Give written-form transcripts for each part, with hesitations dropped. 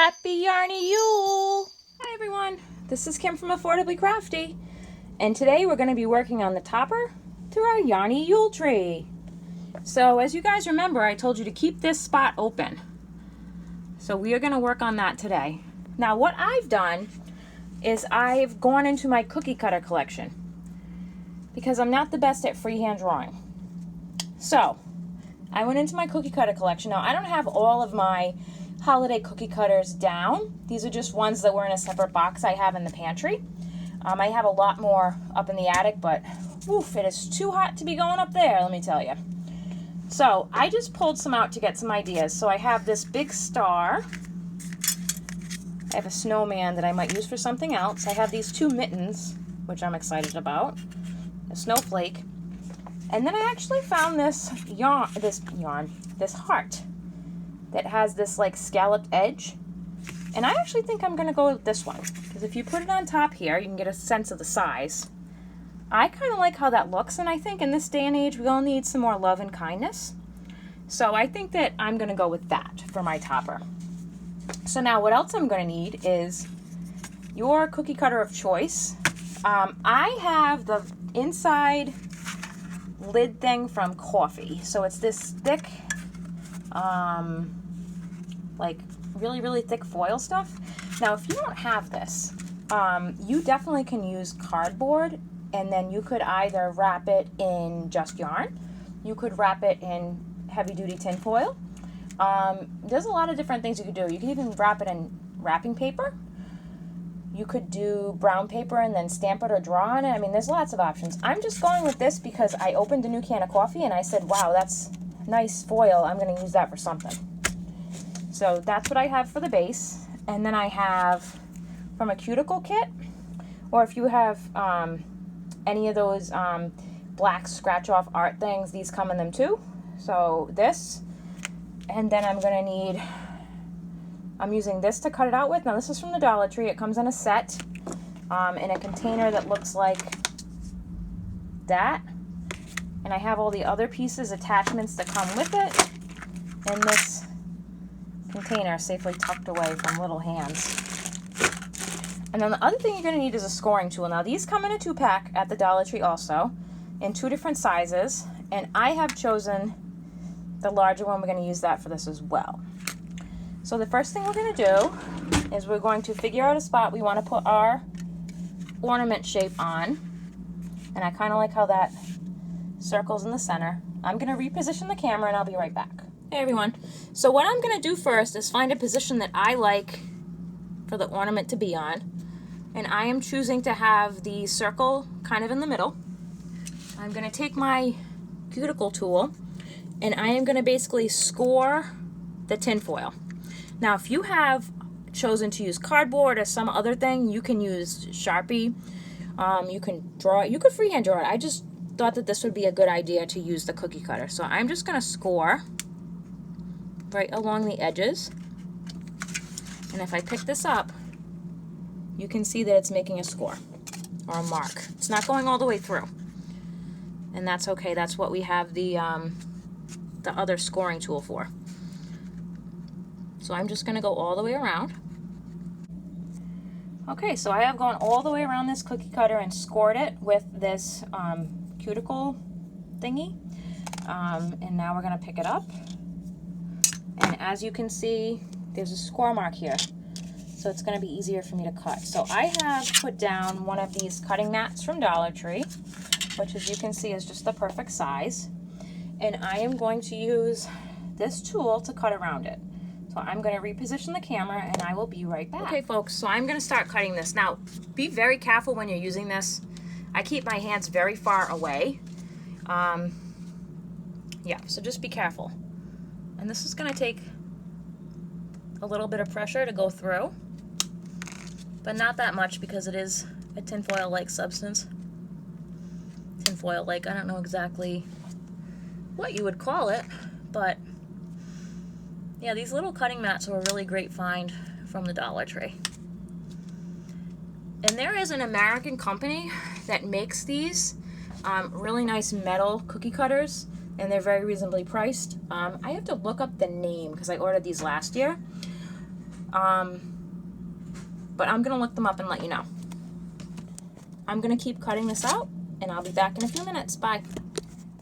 Happy Yarnie Yule! Hi everyone, this is Kim from Affordably Crafty, and today we're going to be working on the topper to our Yarnie Yule Tree. So as you guys remember, I told you to keep this spot open. So we are going to work on that today. Now what I've done is I've gone into my cookie cutter collection because I'm not the best at freehand drawing. So I went into my cookie cutter collection. Now I don't have all of my holiday cookie cutters down. These are just ones that were in a separate box I have in the pantry. I have a lot more up in the attic, but oof, it is too hot to be going up there, let me tell you. So I just pulled some out to get some ideas. So I have this big star. I have a snowman that I might use for something else. I have these two mittens, which I'm excited about. A snowflake. And then I actually found this heart that has this like scalloped edge. And I actually think I'm gonna go with this one, because if you put it on top here, you can get a sense of the size. I kind of like how that looks, and I think in this day and age, we all need some more love and kindness. So I think that I'm gonna go with that for my topper. So now what else I'm gonna need is your cookie cutter of choice. I have the inside lid thing from Coffee. So it's this thick, like really thick foil stuff. Now if you don't have this, you definitely can use cardboard, and then you could either wrap it in just yarn, you could wrap it in heavy duty tin foil. There's a lot of different things you could do. You can even wrap it in wrapping paper. You could do brown paper and then stamp it or draw on it. I mean, there's lots of options. I'm just going with this because I opened a new can of coffee and I said, wow, that's nice foil. I'm going to use that for something. So that's what I have for the base. And then I have from a cuticle kit, or if you have any of those black scratch off art things, these come in them too. So this, and then I'm using this to cut it out with. Now this is from the Dollar Tree. It comes in a set in a container that looks like that. And I have all the other pieces, attachments that come with it in this container, safely tucked away from little hands. And then the other thing you're going to need is a scoring tool. Now these come in a 2-pack at the Dollar Tree also, in 2 different sizes, and I have chosen the larger one. We're going to use that for this as well. So the first thing we're going to do is we're going to figure out a spot we want to put our ornament shape on, and I kind of like how that circles in the center. I'm going to reposition the camera and I'll be right back. Hey everyone, so what I'm going to do first is find a position that I like for the ornament to be on, and I am choosing to have the circle kind of in the middle. I'm going to take my cuticle tool and I am going to basically score the tin foil. Now if you have chosen to use cardboard or some other thing, you can use Sharpie, you can draw it, you could freehand draw it. I just thought that this would be a good idea to use the cookie cutter. So I'm just going to score right along the edges, and if I pick this up, you can see that it's making a score or a mark. It's not going all the way through, and that's okay. That's what we have the other scoring tool for. So I'm just going to go all the way around. Okay, so I have gone all the way around this cookie cutter and scored it with this cuticle thingy, and now we're going to pick it up. And as you can see, there's a score mark here, so it's going to be easier for me to cut. So I have put down one of these cutting mats from Dollar Tree, which as you can see is just the perfect size. And I am going to use this tool to cut around it. So I'm going to reposition the camera and I will be right back. Okay folks, so I'm going to start cutting this. Now, be very careful when you're using this. I keep my hands very far away. Yeah, so just be careful. And this is going to take a little bit of pressure to go through, but not that much because it is a tinfoil-like substance. Tinfoil-like, I don't know exactly what you would call it, but yeah, these little cutting mats are a really great find from the Dollar Tree. And there is an American company that makes these really nice metal cookie cutters, and they're very reasonably priced. I have to look up the name because I ordered these last year. But I'm gonna look them up and let you know. I'm gonna keep cutting this out and I'll be back in a few minutes. Bye.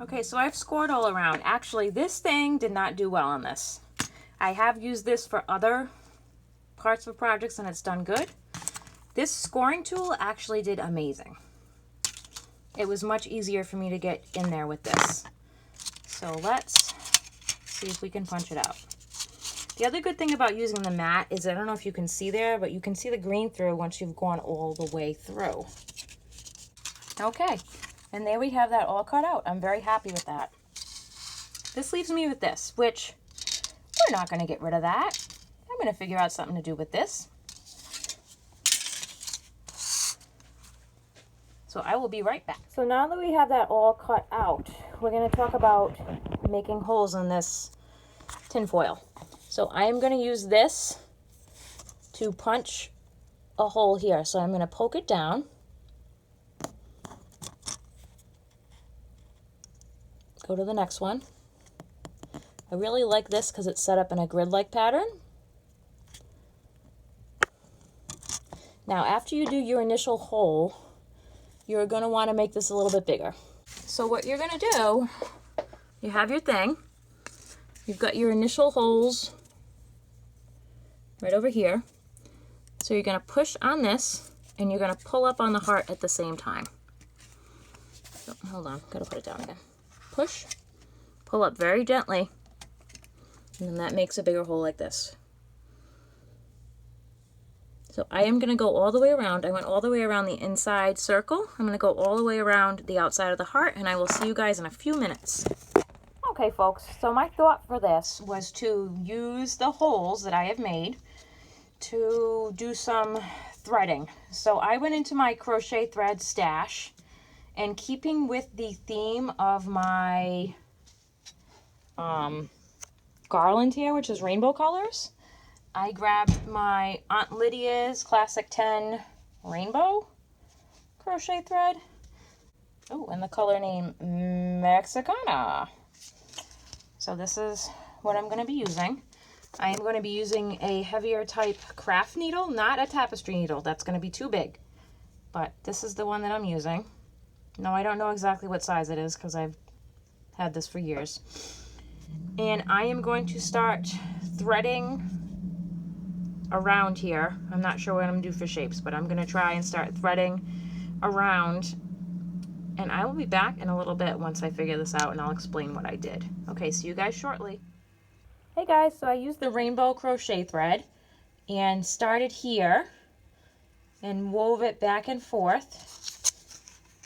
Okay, so I've scored all around. Actually, this thing did not do well on this. I have used this for other parts of projects and it's done good. This scoring tool actually did amazing. It was much easier for me to get in there with this. So let's see if we can punch it out. The other good thing about using the mat is, I don't know if you can see there, but you can see the green through once you've gone all the way through. Okay, and there we have that all cut out. I'm very happy with that. This leaves me with this, which we're not going to get rid of that. I'm going to figure out something to do with this. So I will be right back. So now that we have that all cut out, we're going to talk about making holes in this tin foil. So I am going to use this to punch a hole here. So I'm going to poke it down. Go to the next one. I really like this because it's set up in a grid-like pattern. Now after you do your initial hole, you're going to want to make this a little bit bigger. So what you're going to do, you have your thing, you've got your initial holes right over here. So you're going to push on this and you're going to pull up on the heart at the same time. So, hold on, got to put it down again. Push, pull up very gently, and then that makes a bigger hole like this. So I am going to go all the way around. I went all the way around the inside circle. I'm going to go all the way around the outside of the heart, and I will see you guys in a few minutes. Okay, folks, so my thought for this was to use the holes that I have made to do some threading. So I went into my crochet thread stash, and keeping with the theme of my garland here, which is rainbow colors, I grabbed my Aunt Lydia's Classic 10 Rainbow crochet thread. Oh, and the color name Mexicana. So this is what I'm going to be using. I am going to be using a heavier type craft needle, not a tapestry needle. That's going to be too big. But this is the one that I'm using. No, I don't know exactly what size it is because I've had this for years. And I am going to start threading around here. I'm not sure what I'm going to do for shapes, but I'm going to try and start threading around, and I will be back in a little bit once I figure this out and I'll explain what I did. Okay, see you guys shortly. Hey guys, so I used the rainbow crochet thread and started here and wove it back and forth.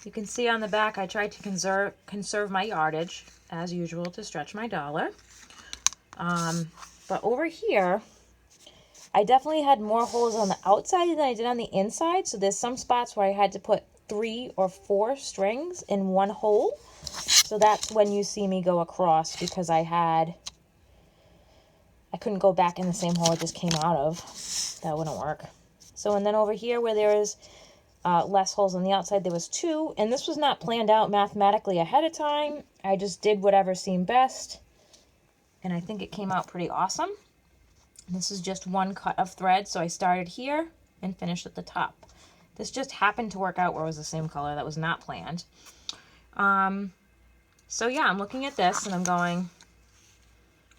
You can see on the back I tried to conserve my yardage as usual to stretch my dollar. But over here I definitely had more holes on the outside than I did on the inside. So there's some spots where I had to put 3 or 4 strings in one hole. So that's when you see me go across, because I couldn't go back in the same hole it just came out of. That wouldn't work. So, and then over here where there is less holes on the outside, there was 2. And this was not planned out mathematically ahead of time. I just did whatever seemed best. And I think it came out pretty awesome. This is just one cut of thread, so I started here and finished at the top. This just happened to work out where it was the same color. That was not planned. So yeah, I'm looking at this and I'm going,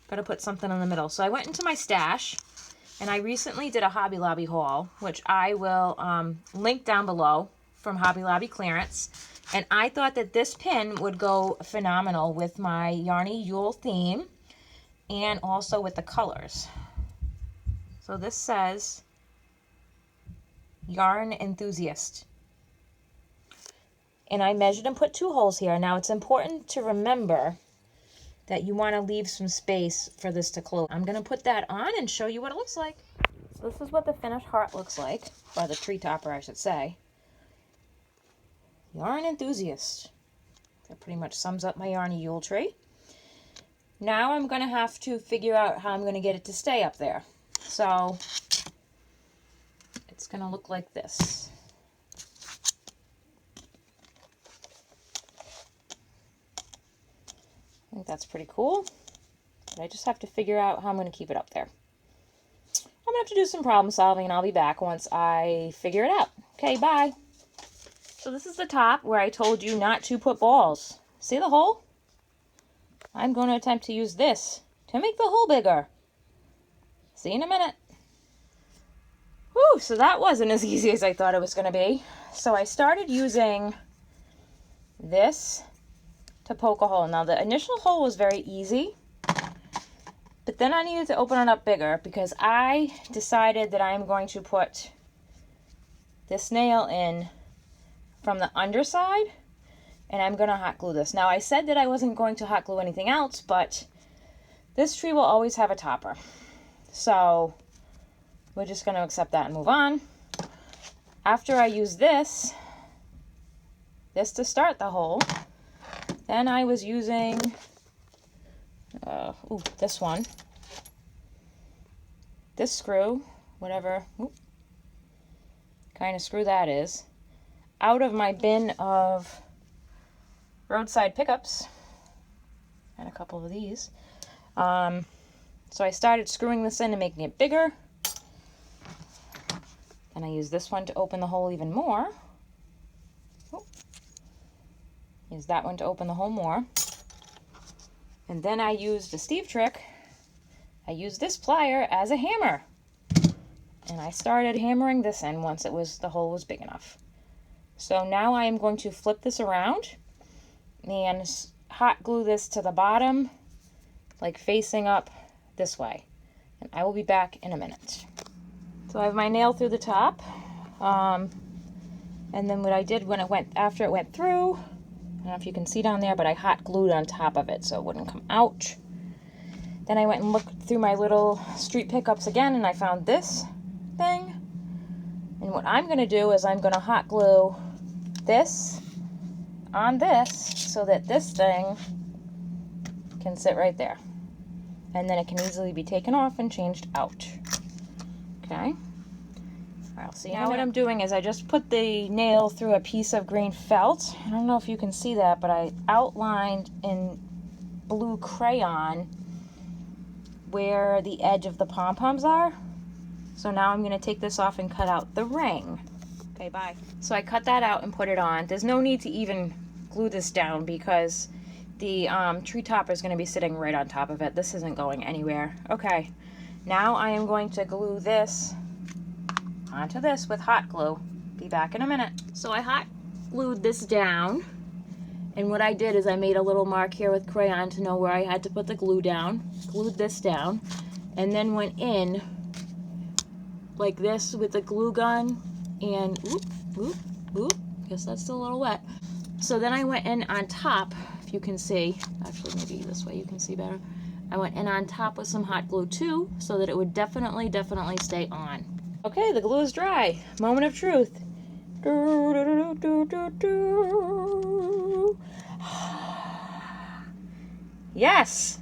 gotta put something in the middle. So I went into my stash and I recently did a Hobby Lobby haul, which I will link down below, from Hobby Lobby Clearance. And I thought that this pin would go phenomenal with my Yarnie Yule theme and also with the colors. So this says Yarn Enthusiast. And I measured and put 2 holes here. Now it's important to remember that you want to leave some space for this to close. I'm going to put that on and show you what it looks like. So this is what the finished heart looks like, or the tree topper I should say. Yarn Enthusiast. That pretty much sums up my Yarnie Yule Tree. Now I'm going to have to figure out how I'm going to get it to stay up there. So it's going to look like this. I think that's pretty cool. But I just have to figure out how I'm going to keep it up there. I'm gonna have to do some problem solving, and I'll be back once I figure it out. Okay, bye. So this is the top where I told you not to put balls. See the hole? I'm going to attempt to use this to make the hole bigger. See you in a minute. Whew, so that wasn't as easy as I thought it was going to be. So I started using this to poke a hole. Now the initial hole was very easy, but then I needed to open it up bigger because I decided that I'm going to put this nail in from the underside, and I'm going to hot glue this. Now I said that I wasn't going to hot glue anything else, but this tree will always have a topper. So we're just going to accept that and move on. After I use this to start the hole, then I was using this one, this screw, whatever kind of screw that is, out of my bin of roadside pickups, and a couple of these. So I started screwing this in and making it bigger. And I use this one to open the hole even more. Use that one to open the hole more. And then I used a Steve trick. I used this plier as a hammer. And I started hammering this in once the hole was big enough. So now I am going to flip this around and hot glue this to the bottom, like facing up this way. And I will be back in a minute. So I have my nail through the top. And then what I did after it went through, I don't know if you can see down there, but I hot glued on top of it so it wouldn't come out. Then I went and looked through my little street pickups again, and I found this thing. And what I'm going to do is I'm going to hot glue this on this so that this thing can sit right there. And then it can easily be taken off and changed out. Okay. I'll see. Now what I'm doing is I just put the nail through a piece of green felt. I don't know if you can see that, but I outlined in blue crayon where the edge of the pom-poms are. So now I'm going to take this off and cut out the ring. Okay, bye. So I cut that out and put it on. There's no need to even glue this down because the tree topper is going to be sitting right on top of it. This isn't going anywhere. Okay, now I am going to glue this onto this with hot glue. Be back in a minute. So I hot glued this down, and what I did is I made a little mark here with crayon to know where I had to put the glue down, glued this down, and then went in like this with the glue gun and guess that's still a little wet. So then I went in on top, if you can see, actually maybe this way you can see better. I went in on top with some hot glue too, so that it would definitely stay on. Okay, the glue is dry. Moment of truth. Yes!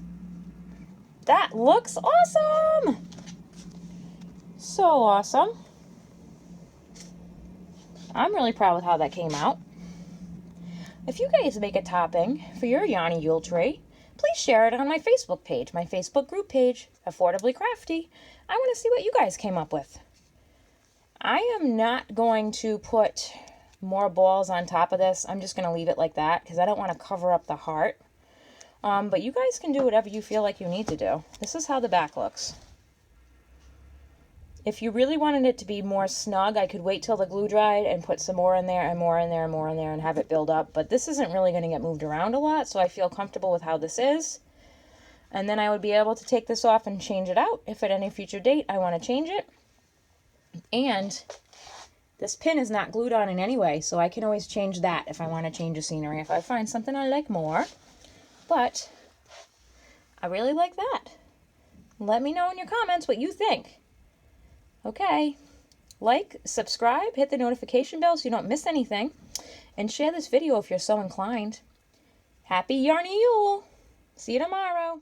That looks awesome! So awesome. I'm really proud with how that came out. If you guys make a topping for your Yarnie Yule Tree, please share it on my Facebook page, my Facebook group page, Affordably Crafty. I want to see what you guys came up with. I am not going to put more balls on top of this. I'm just going to leave it like that because I don't want to cover up the heart. But you guys can do whatever you feel like you need to do. This is how the back looks. If you really wanted it to be more snug, I could wait till the glue dried and put some more in there and more in there and more in there and have it build up. But this isn't really going to get moved around a lot, so I feel comfortable with how this is. And then I would be able to take this off and change it out if at any future date I want to change it. And this pin is not glued on in any way, so I can always change that if I want to change the scenery, if I find something I like more. But I really like that. Let me know in your comments what you think. Okay, like, subscribe, hit the notification bell so you don't miss anything, and share this video if you're so inclined. Happy Yarnie Yule! See you tomorrow!